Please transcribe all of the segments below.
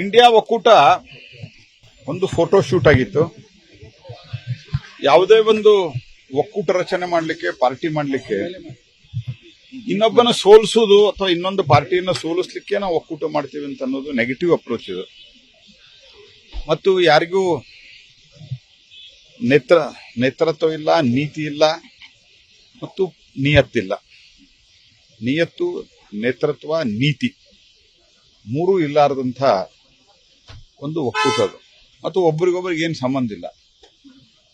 India ಒಕ್ಕೂಟ ಒಂದು photo shoot ಆಗಿತ್ತು. ಯಾವುದೇ ಒಂದು ಒಕ್ಕೂಟ ರಚನೆ ಮಾಡಲಿಕ್ಕೆ, ಪಾರ್ಟಿ ಮಾಡಲಿಕ್ಕೆ, ಇನ್ನೊಬ್ಬನ ಸೋಲಿಸುವುದು ಅಥವಾ ಇನ್ನೊಂದು ಪಾರ್ಟಿಯನ್ನು ಸೋಲಿಸಲಿಕ್ಕೆ ನಾವು ಒಕ್ಕೂಟ ಮಾಡ್ತೀವಿ ಅಂತ ಅನ್ನೋದು ನೆಗೆಟಿವ್ ಅಪ್ರೋಚ್ ಇದು. ಮತ್ತು ಯಾರಿಗೂ ನೇತೃತ್ವ ಇಲ್ಲ, ನೀತಿ ಇಲ್ಲ ಮತ್ತು ನಿಯತ್ತಿಲ್ಲ. ನಿಯತ್ತು, ನೇತೃತ್ವ, ನೀತಿ ಮೂರೂ ಇಲ್ಲಾರದಂಥ ಒಂದು ಒಕ್ಕೂಟ ಅದು. ಮತ್ತು ಒಬ್ಬರಿಗೊಬ್ಬರಿಗೆ ಏನು ಸಂಬಂಧ ಇಲ್ಲ.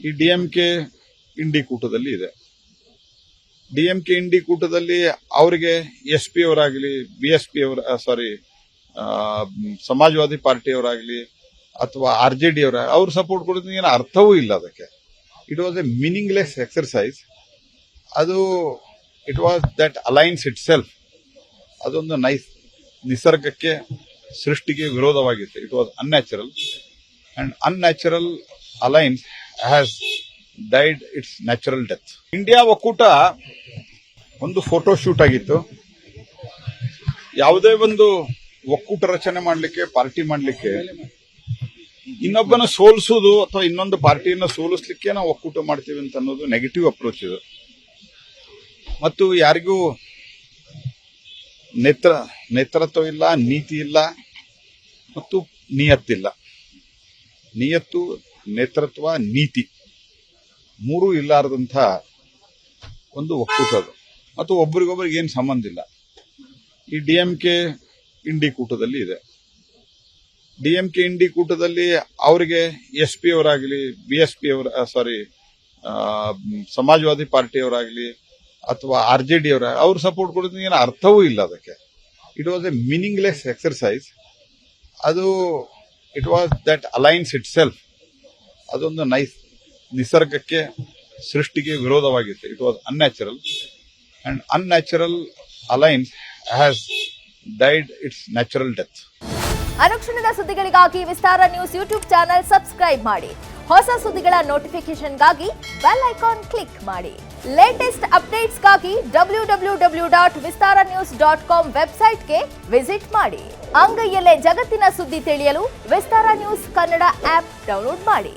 ಈ ಡಿಎಂಕೆ ಇಂಡಿ ಕೂಟದಲ್ಲಿ ಇದೆ. ಡಿಎಂಕೆ ಇಂಡಿ ಕೂಟದಲ್ಲಿ ಅವರಿಗೆ ಎಸ್ಪಿ ಅವರಾಗಲಿ, ಬಿಎಸ್ಪಿ ಸಮಾಜವಾದಿ ಪಾರ್ಟಿಯವರಾಗಲಿ ಅಥವಾ ಆರ್ಜೆಡಿ ಅವ್ರು ಸಪೋರ್ಟ್ ಕೊಡೋದು ಏನು ಅರ್ಥವೂ ಇಲ್ಲ. ಅದಕ್ಕೆ it was a meaningless exercise. ಅದು it was that alliance itself. ಅದೊಂದು ನಿಸರ್ಗಕ್ಕೆ, ಸೃಷ್ಟಿಗೆ ವಿರೋಧವಾಗಿತ್ತು. It was unnatural and unnatural alliance has died its natural death. India ಒಕ್ಕೂಟ ಒಂದು ಫೋಟೋ ಶೂಟ್ ಆಗಿತ್ತು. ಯಾವುದೇ ಒಂದು ಒಕ್ಕೂಟ ರಚನೆ ಮಾಡಲಿಕ್ಕೆ, ಪಾರ್ಟಿ ಮಾಡಲಿಕ್ಕೆ, ಇನ್ನೊಬ್ಬನ ಸೋಲಿಸುವುದು ಅಥವಾ ಇನ್ನೊಂದು ಪಾರ್ಟಿಯನ್ನು ಸೋಲಿಸಲಿಕ್ಕೆ ನಾವು ಒಕ್ಕೂಟ ಮಾಡ್ತೀವಿ ಅಂತ ಅನ್ನೋದು ನೆಗೆಟಿವ್ ಅಪ್ರೋಚ್ ಇದು. ಮತ್ತು ಯಾರಿಗೂ ನೇತೃತ್ವ ಇಲ್ಲ, ನೀತಿ ಇಲ್ಲ ಮತ್ತು ನಿಯತ್ತಿಲ್ಲ. ನಿಯತ್ತು, ನೇತೃತ್ವ, ನೀತಿ ಮೂರೂ ಇಲ್ಲಾರದಂಥ ಒಂದು ಒಕ್ಕೂಟ ಅದು. ಮತ್ತು ಒಬ್ಬರಿಗೊಬ್ಬರಿಗೆ ಏನು ಸಂಬಂಧ ಇಲ್ಲ. ಈ ಡಿಎಂಕೆ ಇಂಡಿ ಕೂಟದಲ್ಲಿ ಇದೆ. ಡಿಎಂಕೆ ಇಂಡಿ ಕೂಟದಲ್ಲಿ ಅವರಿಗೆ ಎಸ್ಪಿ ಅವರಾಗಲಿ, ಬಿಎಸ್ಪಿ ಸಮಾಜವಾದಿ ಪಾರ್ಟಿಯವರಾಗಲಿ ಅಥವಾ ಆರ್ಜೆಡಿ ಅವ್ರು ಸಪೋರ್ಟ್ ಕೊಡೋದು ಏನು ಅರ್ಥವೂ ಇಲ್ಲ. ಅದಕ್ಕೆ it was a meaningless exercise. ಅದು it was that alliance itself. ಅದೊಂದು ನಿಸರ್ಗಕ್ಕೆ, ಸೃಷ್ಟಿಗೆ ವಿರೋಧವಾಗಿತ್ತು. It was unnatural and unnatural alliance has died its natural death. ಅನುಕ್ಷಣದ ಸುದ್ದಿಗಳಿಗಾಗಿ Vistara news YouTube channel subscribe ಮಾಡಿ. ಹೊಸ ಸುದ್ದಿಗಳ ನೋಟಿಫಿಕೇಶನ್ಗಾಗಿ ಬೆಲ್ ಐಕಾನ್ ಕ್ಲಿಕ್ ಮಾಡಿ. ಲೇಟೆಸ್ಟ್ ಅಪ್ಡೇಟ್ಸ್ಗಾಗಿ www.vistaranews.com ವೆಬ್ಸೈಟ್ಗೆ ವಿಸಿಟ್ ಮಾಡಿ. ಅಂಗೈಯಲ್ಲೇ ಜಗತ್ತಿನ ಸುದ್ದಿ ತಿಳಿಯಲು Vistara news Kannada app download ಮಾಡಿ.